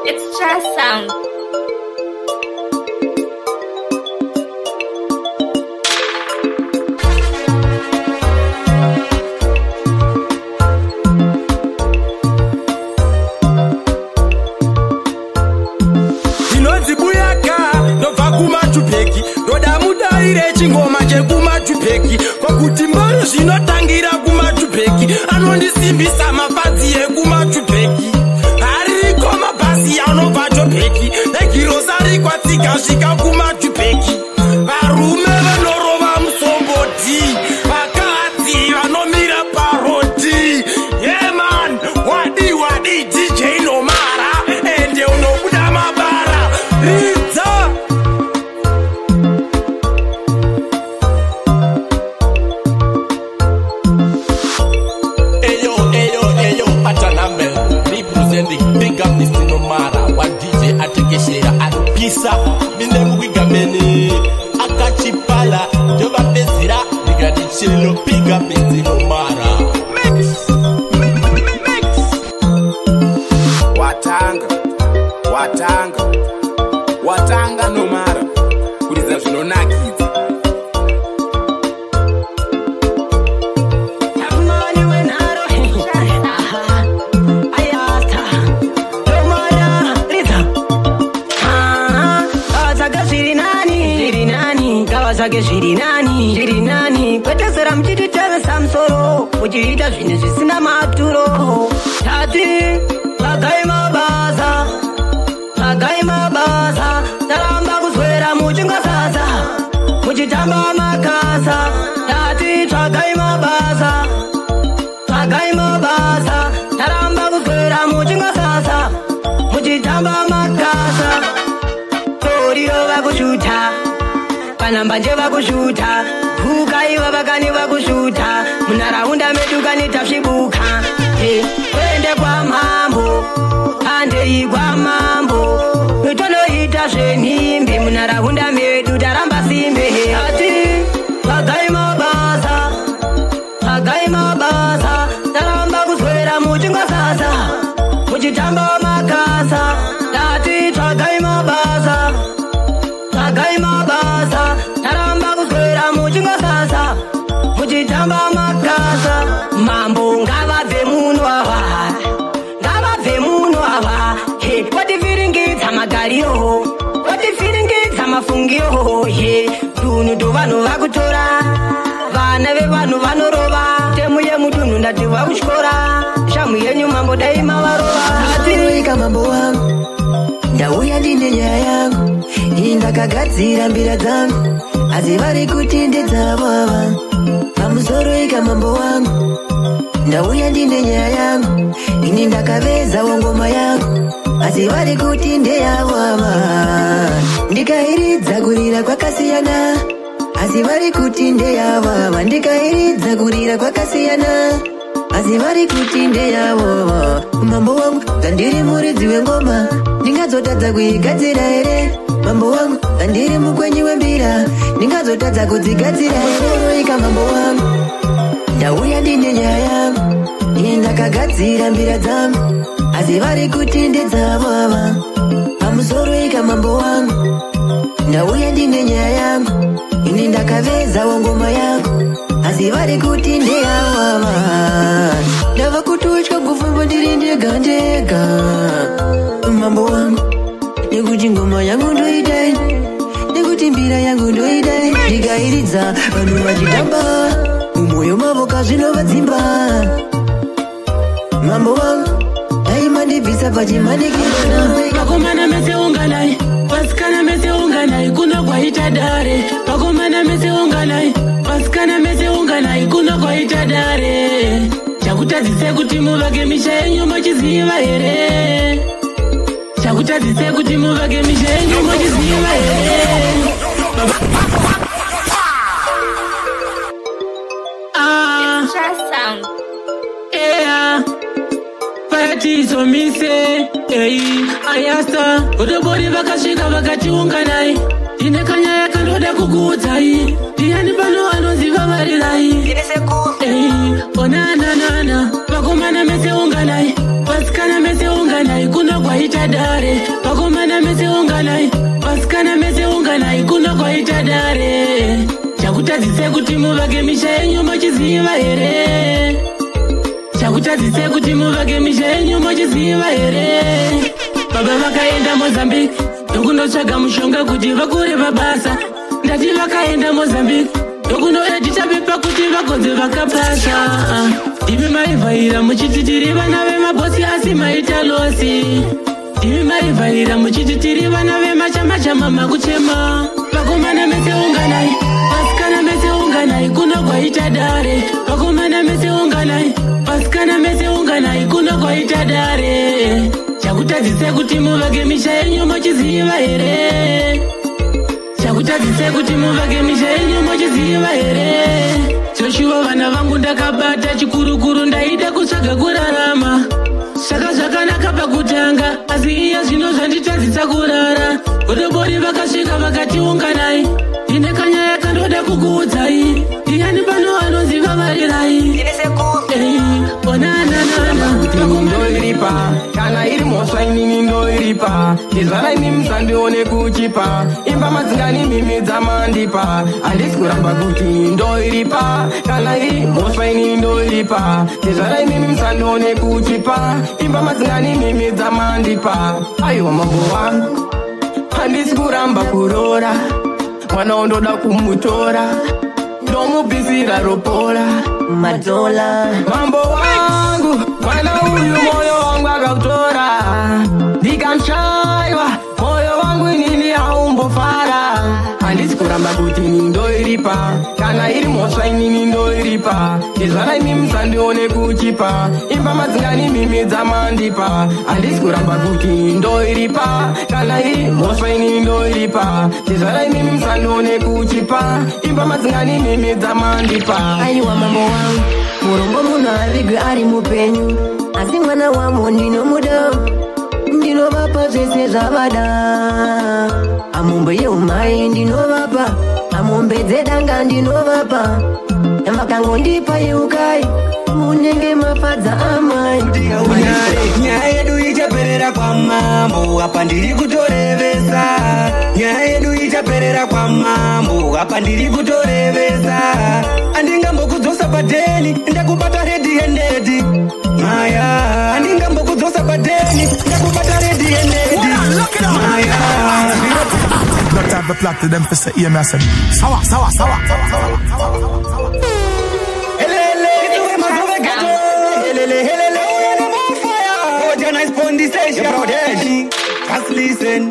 It's just sound. Chingoma chekumachupeki pakuti mbaro zvinotangira kumachupeki anondisimbisa mafadzi ekumachupeki ariko mabhasi anobva chopeki negirosa rikwatsiga svika kumachupeki varume vanorova musomboti vakadzi vanomira parodi yeman wadi DJ Nomara ende unobuda mabara ridza. Big up Mr. Nomara, one DJ atekeshera arupisa mine muigameni akachipala jova bezira digadichelo. Big up Mr. Nomara. Mix. Watanga Nomara kuliza zvinonakidza. Zviri nani kwetesera muchititevesa musoro muchiita zvinhu zvisina maturo. Tati vagai mabasa taramba kuzwera muchingosasa muchitamba makasa. Tati tsvagai mabasa taramba kuzwera muchingosasa muchitamba makasa. Toriyo vakushuta panambanje vakushuta bhukaiva vakani vakushuta munharaunda medu kani tasvibuka kwende kwamambo handei kwamambo tonoita zvenhimbi munharaunda medu taramba simbe. Ati vagai mabasa taramba kuzwera muchingosasa muchitamba makasa. Tati tsvagai mabasa taramba kuzwera muchingosasa muchitamba makasa. Mambo ngavabve muno ava wativhiringidza magariro wativhiringidza mafungiro dunhu dovanhu vakutora vana vevanhu vanorova temu yemudunhu ndati vakutyora shamhu yenyu mambo dai mavarova. Atiroika mambo wangu ndauya ndine nyaya yangu indakagadzira mbira dzangu asi vari kuti ndedzavo ava pamusoro ika mambo wangu ndauya ndine nyaya yangu ini ndakavezawo ngoma yangu asi vari kuti ndeyavo ava ndikairidza kurira kwakasiyana asi vari kuti ndeyavo ava ndikairidza kurira kwakasiyana asi vari kuti ndeyavo. Mambo wangu kandiri muridzi wengoma ndingazotadza kuigadzira here. Mambo wangu kandiri mukwenyi wembira ndingazotadza kudzigadzira here. Ika mambo wangu ndauya ndine nyaya yangu ini ndakagadzira mbira dzangu asi vari kuti ndedzavo ava pamusoro. Ika mambo wangu ndauya ndine nyaya yangu ini ndakavezawo ngoma yangu asi vari kuti ndeyavo ava ndava kutotya kufamba ndiri ndega mambo wangu nekuti ngoma yangu ndoidai nekuti mbira yangu ndoidai ndikairidza vanhu vachitamba mumwoyo mavo kazvinovadzimba. Mambo wangu aimandibvisa pachimanikirana. Vakomana mese unganai vasikana mese unganai kuno kwaita dare. Vakomana mese unganai vasikana mese unganai kuno kwaita dare. Chakutadzise kuti muvake misha yenyu muchiziva here. Chakutadzise kuti muvake misha yenyu muchiziva here. It's just sound. Tizomise ayasta odobori vakasvika vakatiunganai ine kanya yakandoda kukuudzai ndiani pano anoziva varirai onananana vakomana mese unganai kwaita dare. Vakomana mese unganai, vasikana mese unganai, kuno kwaita dare. Chakutadzise kuti muvake misha yenyu muchiziva here. Chakutadzise kuti muvake misha yenyu muchiziva here. Baba vakaenda Mozambique, ndokunotsvaga mushonga kuti vakure pabasa. Ndati vakaenda Mozambique, ndokunoedita pepa kuti vagonze vakapasa. Ndimi maivhaira muchiti tiri vana vemabosi asi maita losi. Ndimi maivhaira muchiti tiri vana vemachama makuchema. Vakomana mese unganai, vasikana mese unganai, kuno kwaita dare. Vakomana mese unganai, vasikana mese unganai, kuno kwaita dare. Chakutadzise kuti muvake misha yenyu muchiziva here. Chakutadzise kuti muvake misha yenyu muchiziva here. Joshua vana vangu ndakabata chikurukuru ndaida kutsvaga kurarama. Saka zvakanaka pakutanga asi iya zvino zvanditadzisa kurara. Godobori vakasvika vakati unganai, ine kanyaya kandoda kukuudzai. Ndiani pano anoziva varirai. Ndoiripa kana iri mosva inini ndoiripa. Ndizvara ini musandione kuchipa. Imba madzingani mimi dzamandipa. Handisi kuramba kuti ndoiripa kana iri mosva inini ndoiripa. Ndizvara inini musandione kuchipa. Imba madzingani mimi dzamandipa. Aiwa mambo wangu, handisi kuramba kurora. Mwana undoda kumutora, ndomupisira ropora madola. Mambo wangu, mwana uyu moyo wangu akautora. Ndikamshaiwa moyo wangu inini haumbofara. Handisi kuramba kuti ndoiripa kana iri mosva inini ndoiripa. Ndizvara ini musandione kuchipa. Imba madzingani mimi dzamandipa. Handisi kuramba kuti ndoiripa kana iri mosva inini ndoiripa. Ndizvara ini musandione kuchipa. Imba madzingani mimi dzamandipa. Aiwa mambo wangu, murombo munhu avigwe ari mupenyu. Asi mwana wamo ndinomuda, ndinovapa zvese zvavada. Amombe yeumai ndinovapa, amombe dzedanga ndinovapa. Vakangondipa yeukai, munenge mafadza amai. Nyaya yedu ichaperera kwa mambo, apa ndiri kutorevesa. Nyaya yedu ichaperera kwa mambo, apa ndiri kutorevesa. Andingambokudzosa padeni, ndakubata ready handed. Maya, andingambokudzosa padeni, ndakubata ready handed. Maya, not have a plot to them for say, yeah, me I said, sawa. Just listen.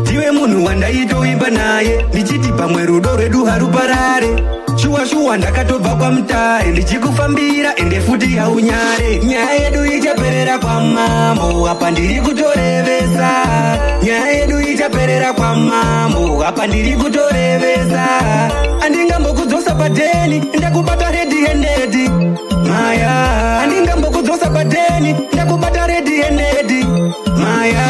Tiwe munhu wandaitoimba naye, ndichiti pamwe rudo rwedu haruparare. Shuwa ndakatobva kwa mutare, ndichikufambira ende futi haunyare. Nyaya yedu ichaperera kwa mambo, apa ndiri kutorevesa. Nyaya yedu ichaperera kwa mambo, apa ndiri kutorevesa. Andingambokudzosa padeni, ndakubata ready handed. Maya, andingambokudzosa padeni, ndakubata ready handed. Maya,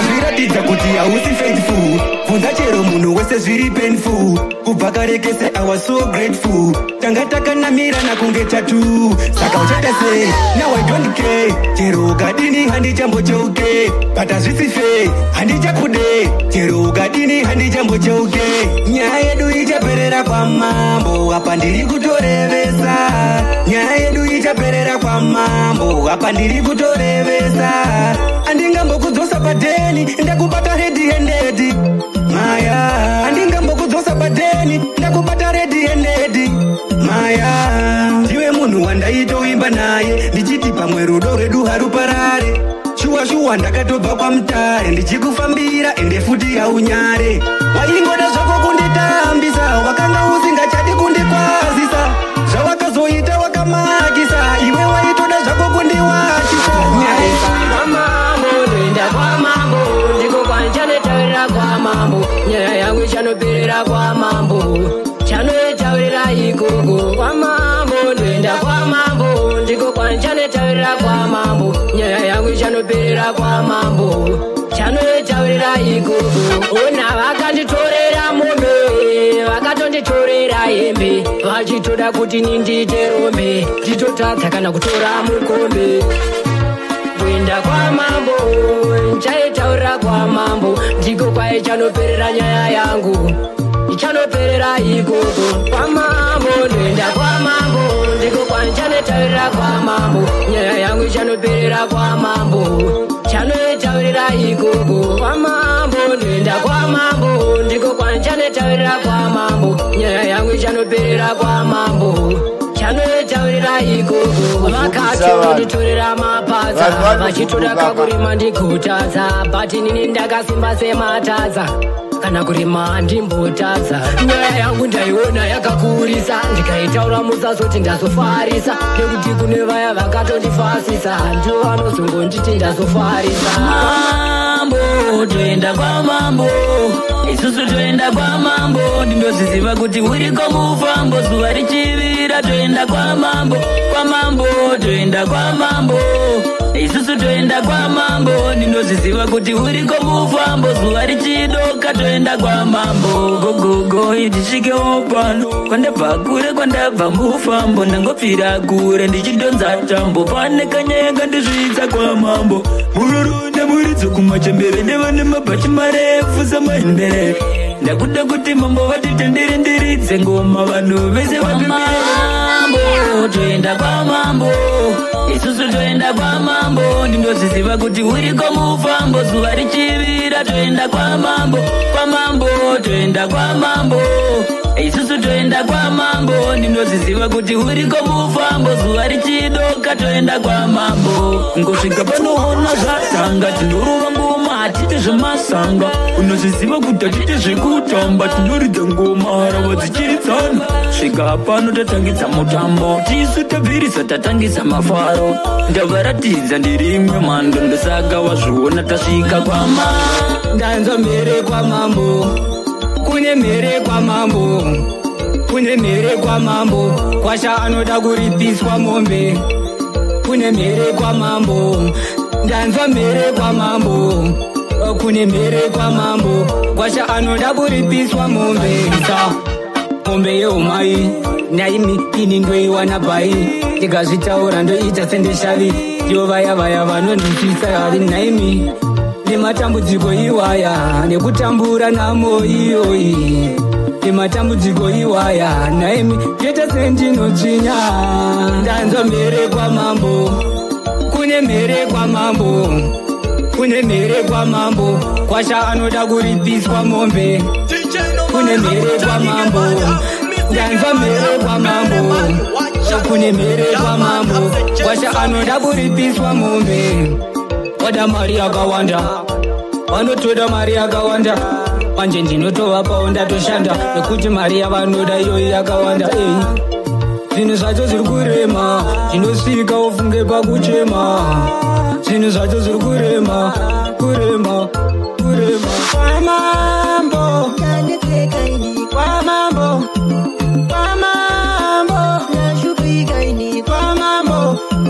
zviratidza kuti hausi faithful. Bvunza chero munhu wese zviri painful. Kubva kare kese I was so grateful. Tanga takanamirana kunge tatu. Saka uchata sei, now I don't care. Chero ukadini handichambocheuke. But hazvisi fair, handichakude. Chero ukadini handichambocheuke. Nyaya yedu ichaperera kwa mambo, apa ndiri kutorevesa. Nyaya yedu ichaperera kwa mambo, apa ndiri kutorevesa. Andingambokudzosa padeni, ndakubata ready handed. Maya, andingambokudzosa padeni, ndakubata ready handed. Maya, ndiwe munhu wandaitoimba naye, ndichiti pamwe rudo rwedu haruparare. Shuwa ndakatobva kwa mutare, ndichikufambira ende futi haunyare. Waingoda zvako kunditambisa, wakanga usingachadi kundikwazisa. Zvawakazoita wakamakisa, iwe waitoda zvako kundiwachisa. Kwa mambo, ndiko kwanjane tawira kwa mambo. Nyaya yangu chanoperera kwa mambo, chanoetaurira ikogo. Kwa mambo, ndoenda kwa mambo, ndiko kwanjane tawira kwa mambo. Nyaya yangu chanoperera kwa mambo, chanoetaurira ikogo. Ona vakanditorera mombe, vakatonditorera hembe. Vachitoda kuti nindite rombe, nditotadza kana kutora mukombe. Kuenda kwa mambo, chaita ichanoperera nyaya yangu ichanoperera ikoko kwamambo ndoenda kwamambo ndiko kwanichanetaurira kwamambo nyaya yangu ichanoperera kwamambo chanotaurira ikoko kwamambo ndoenda kwamambo ndiko kwanichanetaurira kwamambo nyaya yangu ichanoperera kwamambo chanotaurira ikoko vakati vanditorera mapadza vachitoda kakurima ndikutadza but inini ndakasimba sematadza kana kurima ndimbotadza nyaya yangu ndaiona yakakurisa ndikaitaura musazoti ndazofarisa nekuti kune vaya vakatondifasisa ndo vanozongonditi ndazofarisa mambo toenda kwamambo isusu toenda kwamambo ndinoziziva kuti uriko mufambo zuva richivira toenda kwamambo toenda kwamambo isusu toenda kwamambo ndinoziziva kuti uriko mufambo zuva richidoka toenda kwamambo gogogo ndisvikewo pano kwandabva kure kwandabva mufambo ndangopfira kure ndichidonza tambo pane kanyaya kandizvitsa kwamambo mururu nemuridzo kumachembere nevane mabhachi marefu samaenderere ndakuda kuti mambo vatitenderenderidze ngoma vanhu vese vapemambo toenda kwamambo isusu toenda kwamambo ndinoziziva kuti uriko mufambo zuva richivira toenda kwamambo toenda kwamambo isusu toenda kwamambo ndinoziziva kuti uriko mufambo zuva richidoka toenda kwamambo ngosvika panoona zvatanga tinorova ngoma hatiti zvemasanga unoziziva kuti hatiti zvekutamba tinoridza ngoma rava dzichiridzana svika pano tatangidza mutambo tisu tabvirisa tatangisa mafaro ndavaratidza ndirimwe mhando ndosaka wazviona tasvika kwamambo ndanzwa mhere kwamambo kune mhere kwamambo kune mhere kwamambo kwasha anoda kuripiswa mombe kune mhere kwamambo ndanzwa mhere kwamambo kune mhere kwamambo kwasha anoda kuripiswa mombe mombe yeumai naimi ini ndoiwana bai ndikazvitaura ndoita sendeshavi ndivo vaya vanondipisa hari naimi nematambudziko iwaya nekutambura namo iyoyi nematambudziko iwaya naimi ndete sendinotsvinya ndanzwa mhere kwamambo kune mhere kwamambo kune mhere kwamambo kwasha anoda kuripiswa mombe kune mhere kwamambo ndanzwa mhere kwamambo kune mhere kwamambo kwasha anoda kuripiswa mombe wada mari yakawanda vanotoda mari yakawanda manje ndinotovapawo ndatoshanda nekuti mari yavanoda iyoyi yakawanda zvinhu zvacho zviri kurema zvinosvika ufunge pakuchema zvinhu zvacho zviri kurema kwamambo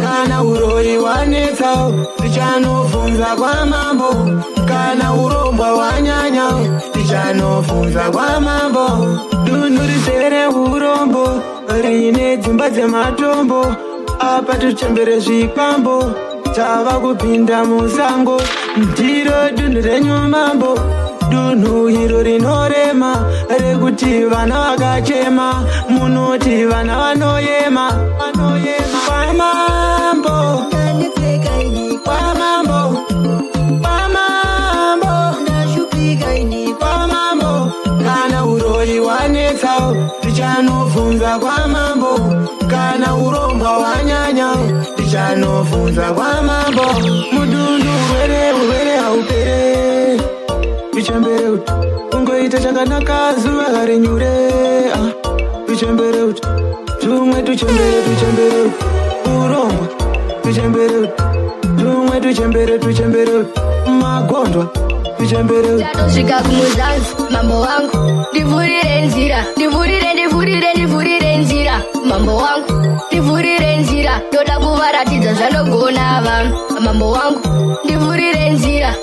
kana urori wanetsa tichanofunza kwamambo kana uromba wanyanya tichanofunza kwamambo dunhu rizere urombo riine dzimba dzematombo apa tuchembere zvikwambo tava kupinda musango ndiro dunhu renyumambo dunhu iro rinorema rekuti vana vakachema munoti vana vanoyema kwamambo kana urori wanetsa tichanofunza kwamambo kana uromba wanyanya tichanofunza kwamambo mudundu urwere haupere tuchembere uti ungoita chakanaka zuva renyure tuchembere uti tumwe tuchembere uti uromba tuchembere uti tumwe tuchembere uti magondwa tuchembere uti tanosvika kumuzanzi mambo wangu ndivhurire nzira ndivhurire nzira mambo wangu ndivhurire nzira ndoda kuvaratidza zvanogona vanhu mambo wangu ndivhurire nzira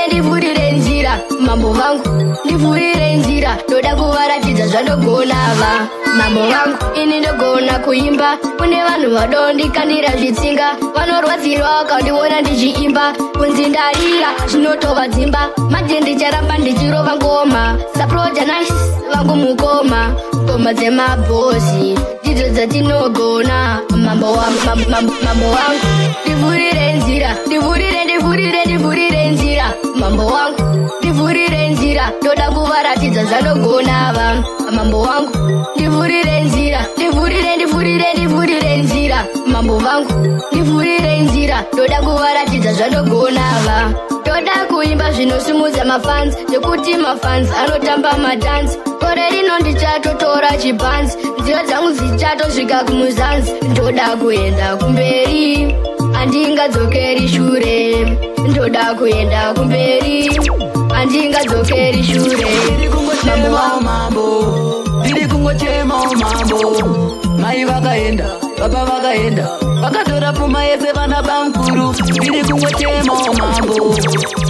ndivhurire nzira mambo vangu ndivhurire nzira ndoda kuvaratidza zvandogona va mambo vangu ini ndogona kuimba kune vanhu vadondikandira zvitsinga vanorwadzirwa vakandiona ndichiimba kunzi ndarira zvinotovadzimba manje ndicharamba ndichirova ngoma saprojanis vangu mukoma ngoma dzemabhosi ndidzo dzatinogona mambo wangu ndivhurire nzira ndivhurire nzira mambo wangu ndivhurire nzira ndoda kuvaratidza zvandogona va mambo wangu ndivhurire nzira ndivhurire nzira mambo vangu ndivhurire nzira ndoda kuvaratidza zvandogona va ndoda kuimba zvinosimudza mafans zvekuti mafans anotamba madhansi gore rino ndichatotora chibhanzi nzira dzangu dzichatosvika kumuzanzi ndoda kuenda kumberi handingadzokeri shure ndoda kuenda kumberi handingadzokeri shure ndiri kungochemawo mambo mai vakaenda baba vakaenda vakatora pfuma yese vana bamukuru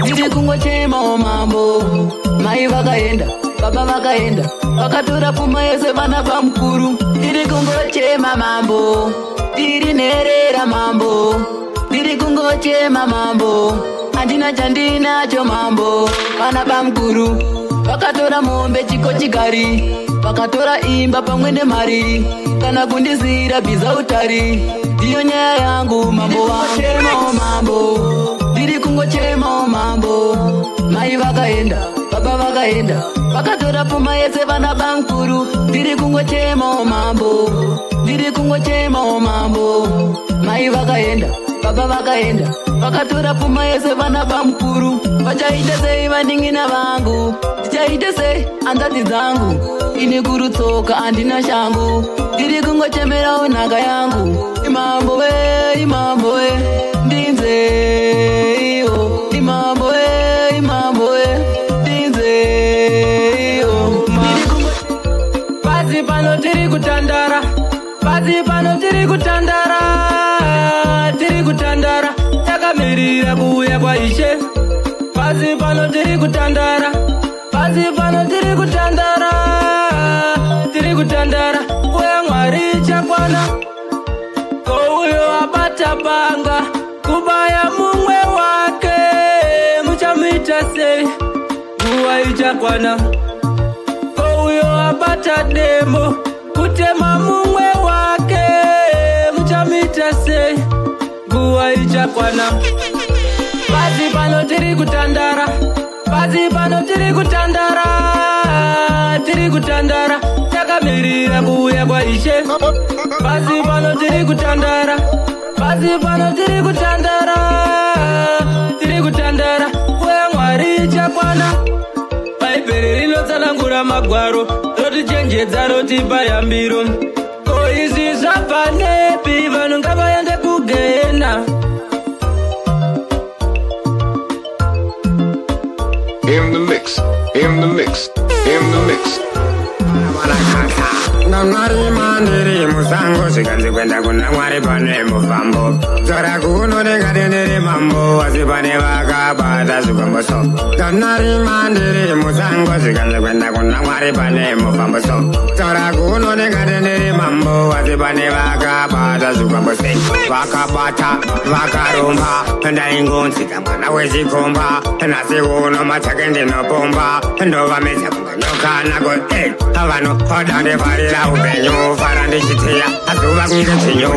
ndiri kungochemawo mambo mai vakaenda baba vakaenda vakatora pfuma yese vana bamukuru ndiri kungochema mambo ndiri nherera mambo ndiri kungochema mambo handina chandinacho mambo vana bamukuru vakatora mombe chikochigari vakatora imba pamwe nemari kana kundizira bhizautari ndiyo nyaya yangu mambo vangu mambo ndiri kungochemawo mambo mai vakaenda baba vakaenda vakatora pfuma yese vana bamukuru ndiri kungochemawo mambo mai vakaenda baba vakaenda vakatora pfuma yese vana bamukuru vachaita sei vaning'ina vangu ndichaita sei hanzvadzi dzangu ini kurutsoka handina shangu ndiri kungochemerawo nhaka yangu imambo we ndinzeiyo imambo we ndinzeiyo pasi pano tiri kutandara takamirira kuuya kwaishe pasi pano tiri kutandara uya mwari chakwana kouyo abata banga kubaya mumwe wake muchamuita sei nguva ichakwana kouyo abata demo kutema mumwe wake muchamuita sei nguva ichakwana pasi pano tiri kutandara takamirira kuuya kwaishe pasi pano tiri kutandara uya mwari chakwana bhaibheri rinotsanangura magwaro rotichenjedza rotipa yambiro ko izvi zvabva nepi vanhu ngavaende kugehena In the mix. Namari mandiri musango sikanzi kwenda kuna mwari pane mufambo zora kuno nengadendere mambo asi pane vakabata zvikwamboso namari mandiri musango sikanzi kwenda kuna mwari pane mufambo so zora kuno nengadendere mambo asi pane vakabata zvikwambose vakabata vakaromba ndaingonzika mwana wechikomba nasi kuno matake ndinopomba ndovamedza kunganyokanako avanohoda ndevarira upenyu fara ndichitiya azuva kunge chinyu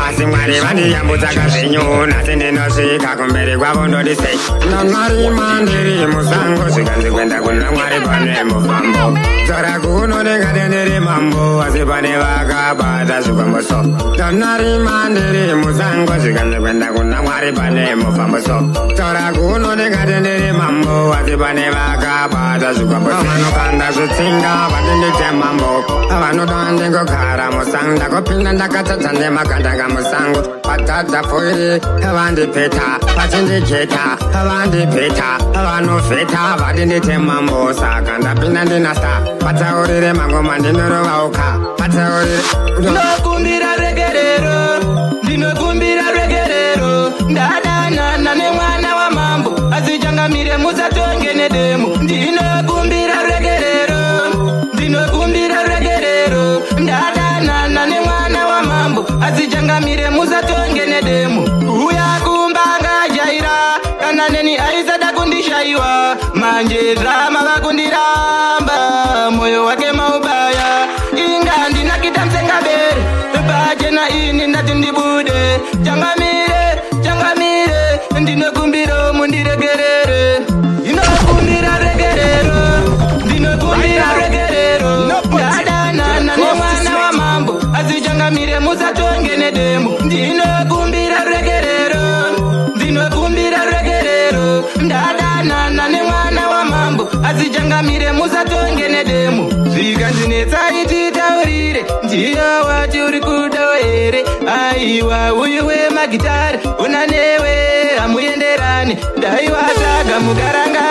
asi mwari vandiyambudza kazvinyu nasi ndinosvika kumberi kwavo ndodisei namwari mandiri musango zvikanzi kwenda kuna mwari pane mufambo zora kuno nengadendere mambo asi pane vakabata zvikwamboso namwari mandiri musango zvikanzi kwenda kuna mwari pane mufambo so zora kuno nengadendere mambo asi pane vakabata zvikwamboso vanokanda zvitsinga vandindite mambo vanoda ndingogara musango ndakopinda ndakatadza nemakandanga musango patadza foiri vandipeta vachindijeta vandipeta vanovheta vadindite mambo saka ndapinda ndinasa patsaurire mangoma ndinorovauka patsaurire ndinokumbira regerero ndadanana nemwana wamambo azichangamire musatonge nedemo ndinokumbira regerero ndinokumbira Ngachangamire musatonge nedemo. Uya kumbanga jaira. Kana neni aisada kundishaiwa. Manje drama vakundiramba. Moyo wake maubaya. Inga ndina kita msenga bere. Pachena ini ndati ndibude. Changamire, changamire. Ndinokumbiro mundiregerere. Ndinokumbira regerero. Ndinokumbira regerero. Dada nana ne mwana wa mambo. Azichangamire musatonge nedemo. Ndinokumbira regerero. Ndinokumbira regerero. Dada nana ne mwana wa mambo. Azichangamire musatonge nedemo. Zvikanzinetsa ititaurire. Ndiyo wati uri kudawo here. Aiwa uyu wemagitari. Una newe hamuenderani. Ndaiwataga mukaranga.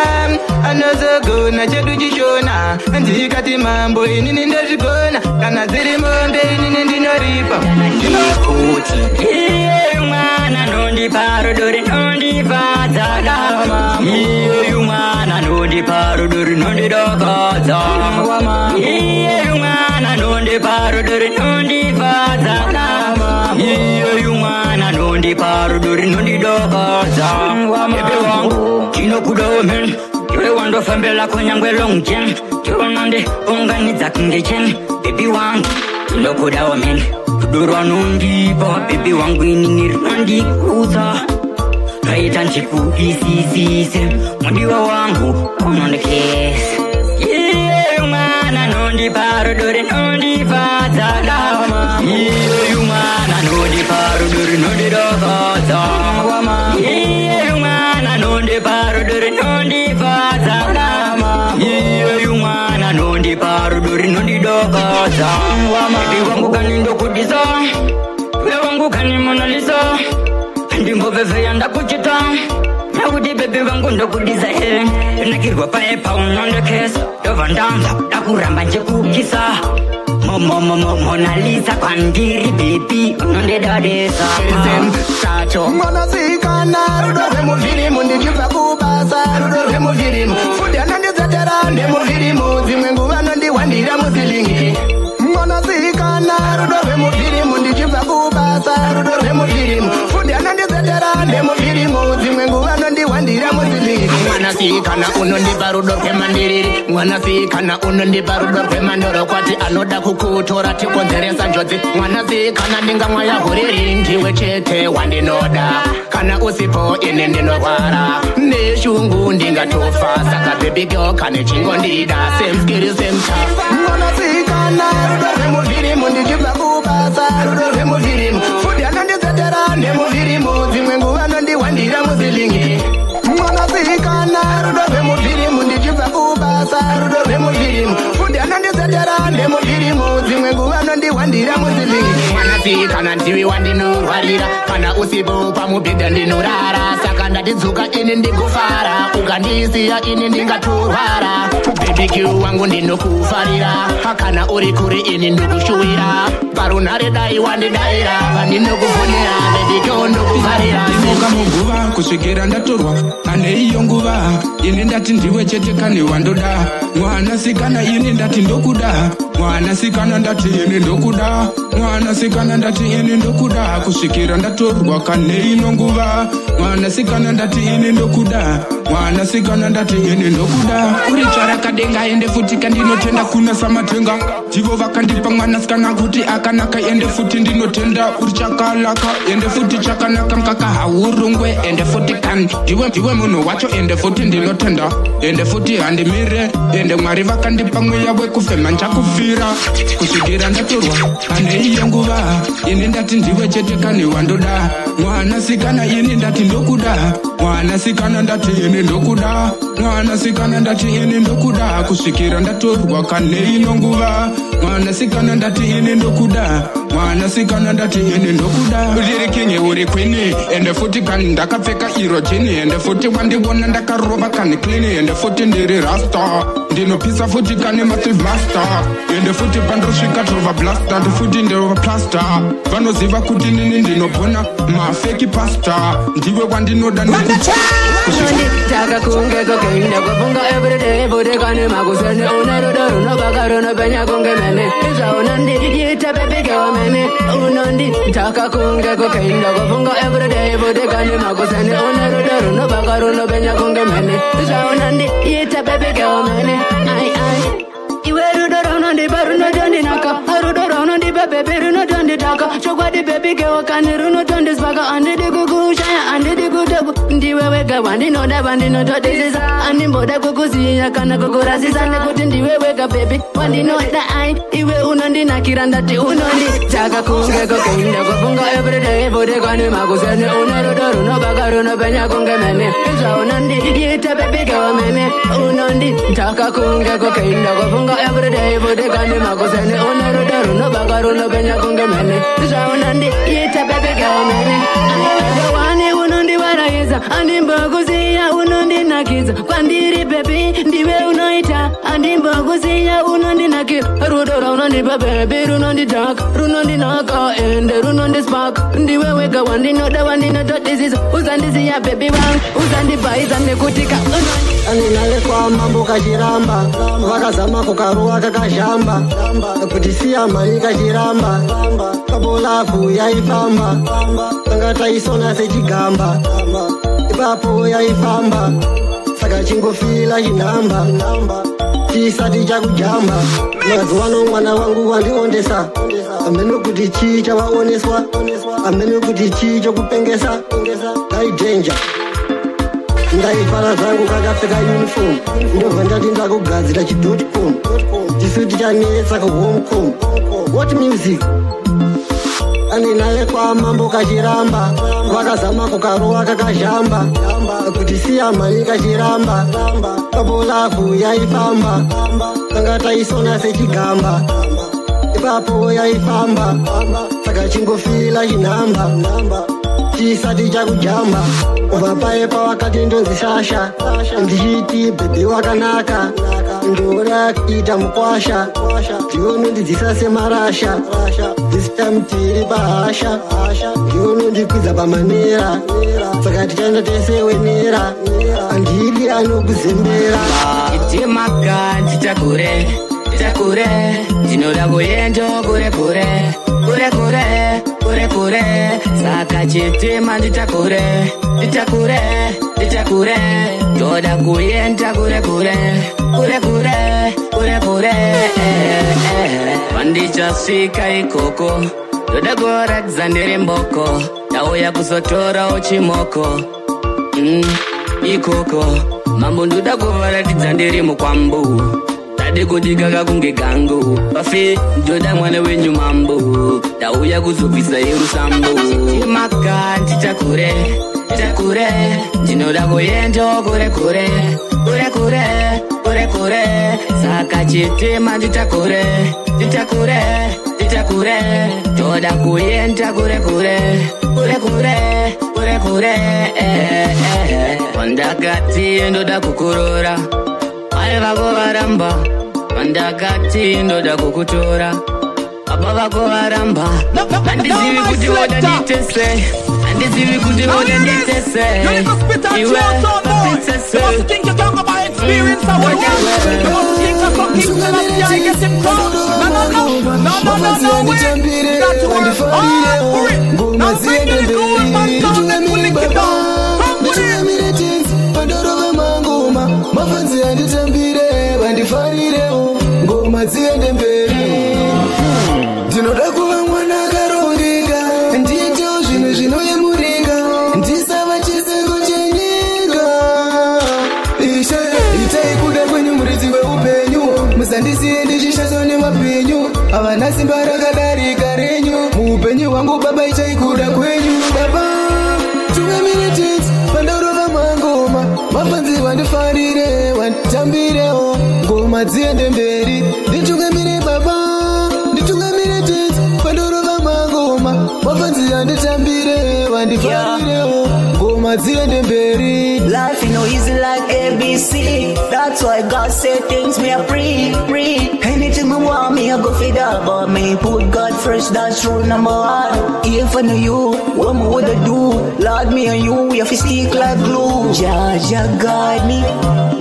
Anozogona chedu chishona. Ndikati mambo inini ndozvigona. Kana dziri mombe inini ndinoripa. Ndinokuti iye mwana nondipa rudori nondifadza dama. Iye mwana nondipa rudori nondidokadza. Iye mwana nondipa rudori nondifadza dama. Iye mwana nondipa rudori nondidokadza. Bebe wangu chinokudawo men. Iwe wandofambela kunyangwe long jam. Chonande unganidza kingechen. Baby wangu chinokudawo men. Kudurwa nondipa baby wangu inini nondikuza. Raita nchikuisisise. Mwandiwa wangu unondekese. Iye mwana nondipa rudori nondifadza dama. Iye mwana nondipa rudori nondidokadza. Iye mwana nondipa rudori nondifadza dama. Iye mwana nondipa rudori nondidokadza. Baby wangu kani ndokudisa. Baby wangu kani monalisa. Ndingovevea ndakuchita. Nakuti baby wangu ndokudisa he. Nakirwa paepa unondekesa. Dova ndanza ndakuramba nchekukisa. Mona Lisa kwandiri baby unondedadesa. Tacho mwanasikana rudove muvirimu ndichibva kubasa rudove muvirimu futi anondizatera ndemuvirimu dzimwe nguva nondiwandira musilingi. Mwanasikana rudove muvirimu ndichibva kubasa rudove muvirimu futi anondizatera ndemuvirimu dzimwe nguva nondiwandira musilingi. Mwanasikana unondipa rudo rwemandiriri. Mwanasikana unondipa rudo rwemandoro kwati anoda kukutora tikonzeresa njodzi. Mwanasikana ndingamwa yahuriri ndiwe chete wandinoda. Kana usipo ine ndinorwara neshungu ndingatofa. Saka baby girl kane chingondida. Same skill same tough. Mwanasikana rudo rwemuvirimu ndichibva kubasa rudo rwemuvirimu futi anondizatera ndemuvirimu dzimwe nguva nondiwandira musilingi. Mwanasikana rudo rwemuvirimu ndichibva kubasa rudo rwemuvirimu futi anondizatera ndemuvirimu dzimwe nguva nondiwandira musilingi. Mwanasikana ndiwe wandinorwarira. Kana usipo pamubhedha ndinorara. Saka ndatidzuka ini ndigofara. Ukandisiya ini ndingatorwara. Baby girl wangu ndinokufarira. Kana uri kure ini ndikushuvira. Parunhare dai wandidaira. Vandinokufonera baby girl ndokufarira. Ndinoka muguva kusvikira ndatorwa. Ane iyo nguva ini ndati ndiwe chete kane wandoda. Mwanasikana ini ndati ndokuda. Mwanasikana ndati ini ndokuda. Mwanasikana ndati ini ndokuda. Kusvikira ndatorwa kane ino nguva. Mwanasikana ndati ini ndokuda. Mwanasikana ndati ini ndokuda. Uri charakadenga ende futi kandinotenda kuna samatenga. Jivo vakandipa mwanasikana kuti akanaka ende futi ndinotenda. Uri chakalaka ende futi chakanaka mkaka haurungwe ende futi kan. Ndiwe munhu wacho ende futi ndinotenda. Ende futi handimire ende mwari vakandipa mweya wekufema nchakufira. Kusvikira ndatorwa ane iyo nguva ini ndati ndiwe chete kane wandoda. Mwanasikana ini ndati ndokuda. Mwanasikana ndati ini ndokuda. Mwanasikana ndati ini ndokuda. Kusvikira ndatorwa kane ino nguva. Mwanasikana ndati ini ndokuda. Mwanasikana ndati ini ndokuda. Uri kinye uri kwini ende futi kani ndakapfeka iro jini. Ende futi wandiwona ndakarova kani klini. Ende futi ndiri rasta. Ndinopisa futi kani massive master. Ende futi pandosvika tova blaster. Ndi futi ndova plaster. Vanoziva kuti nini ndinopona mafeki pasta. Ndiwe wandinoda Taka kunge kokaina kufunga everyday futi kani makusene. Unarudo runobaka runopenya kunge mene. Isa unandi yita baby girl mene unondi taka kunge kokainda kofunga everyday vodekani makosene unerudo runobaka runopenya kunge mene zvaunandi ita baby girl mene ai iwe rudo runondipa runotondinaka rudo runondipa baby runotonditaka chokwadi baby girl kani runotondisvaka andidi kukushaya andidi kutoku ndiwe wega wandinoda vandinotodisisa andimboda kukusiya kana kukurasisa nekuti ndiwe wega baby wandinoda ai iwe unondinakira ndati unondi taka kunge kokainda kofunga everyday vodekani makusene unerudo runobaka runopenya kunge mene zvaunandi ita baby girl mene unondi taka kunge kokainda kofunga everyday vodekani makusene unerudo runobaka runopenya kunge mene zvaunandi ita baby girl mene wani unondivaraiza andimbokusiya unondinakidza kwandiri baby ndiwe unoita andimbokusiya unondinakira rudo raunondipa baby runonditaka runondinaka ende runondispark ndiwe wega wandinoda wandinotodisisa uzandisiya baby wangu uzandibhaidza nekutika andinale kwa mambo kachiramba vakazama kukaruwa kakashamba kuti siya mari kachiramba kabolafu yaifamba tanga taisona sechigamba ipapo yaifamba saka chingofila chinhamba chisati chakujamba mazuwano mwana wangu wandiondesa amene kuti chii chavaoneswa amene kuti chii chokupengesa dai danger ndaifara zangu kakapfeka uniform ndobva ndati ndakugadzira chidotcom chisuti chanetsa kahomecom what music andinaye kwa mambo kachiramba vakazama kukaruwa kakazhamba kuti siya mari kachiramba kabolafu yaifamba tanga taisona sechigamba ipapo yaifamba saka chingofila chinhamba chisati chakujamba kubva paye pavakati ndonzishasha ndichiti bhebhi wakanaka ndora kuita mukwasha ndionondidzisa semarasha this time tiri pahasha ndionondikwidza pamanera saka tichaenda tese wenera handidi anokuzembera itimaka nditakure takure ndinoda kuenda kure kure kure kure kure kure saka chitima nditakure nditakure nditakure ndoda kuenda kure kure kure kure kure kure wandichasvika ikoko ndoda kuratidza ndiri mboko ndauya kuzotorawo chimoko ikoko mambo ndoda kuvaratidza ndiri mukwambu kudikaka kunge gangu pafe ndoda mwana wenyu mambo ndauya kuzobvisa yerusambo timaka nditakure takure ndinoda kuenda kure kure kure kure kure kure saka chitema nditakure nditakure nditakure ndoda kuenda kure kure kure kure kure kure wandakati ndoda kukurora ai vako varamba wandakati ndoda kukutora baba vako varamba handizivi kuti woda nditese handizivi kuti woda nditese iwe princess mafanzi anditambire vandifarirewo ngoma dziende mberi ndinoda kuva mwana akarongeka ndiitewo zvinhu zvinoyemuringa ndisava chisengo chenyika ishe itai kuda kwenyu muridzi weupenyu musandisiye ndichishaswa nemapenyu havana simba rakadarika renyu muupenyu hwangu baba itai kuda kwenyu baba tungamiritit pandaurova mangoma mafanzi vandifarire vanditambirewo ngoma dziende mberi nditungamire baba nditungamire tete pandorova mangoma mafanzi vanditambire vandifarirewo ngoma dziende mberi. Life you know easy like ABC. That's why God said things me a free. Anything me want me I go for that, but me put God first. That's rule number one. If I know you, what me woulda do? Lord, me and you, we have to stick like glue. Jah guide me,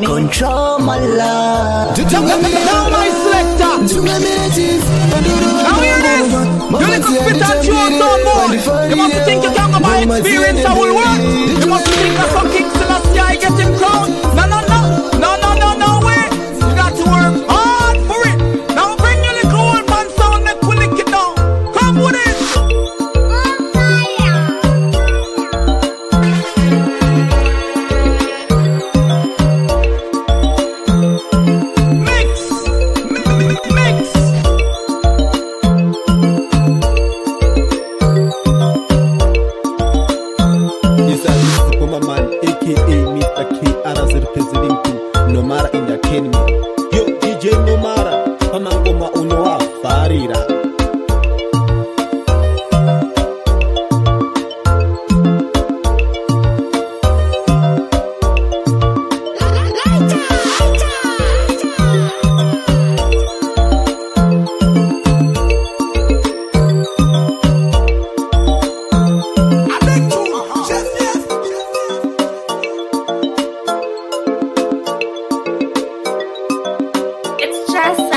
control my life. Now my selector. Now hear this. You little spit and tune some more. You must think you can go by experience that will work. You must think that some King Selassie I get him crowned. No way. You got to work hard for it. Now bring your little old man sound, make we lick it down. Come with it. Just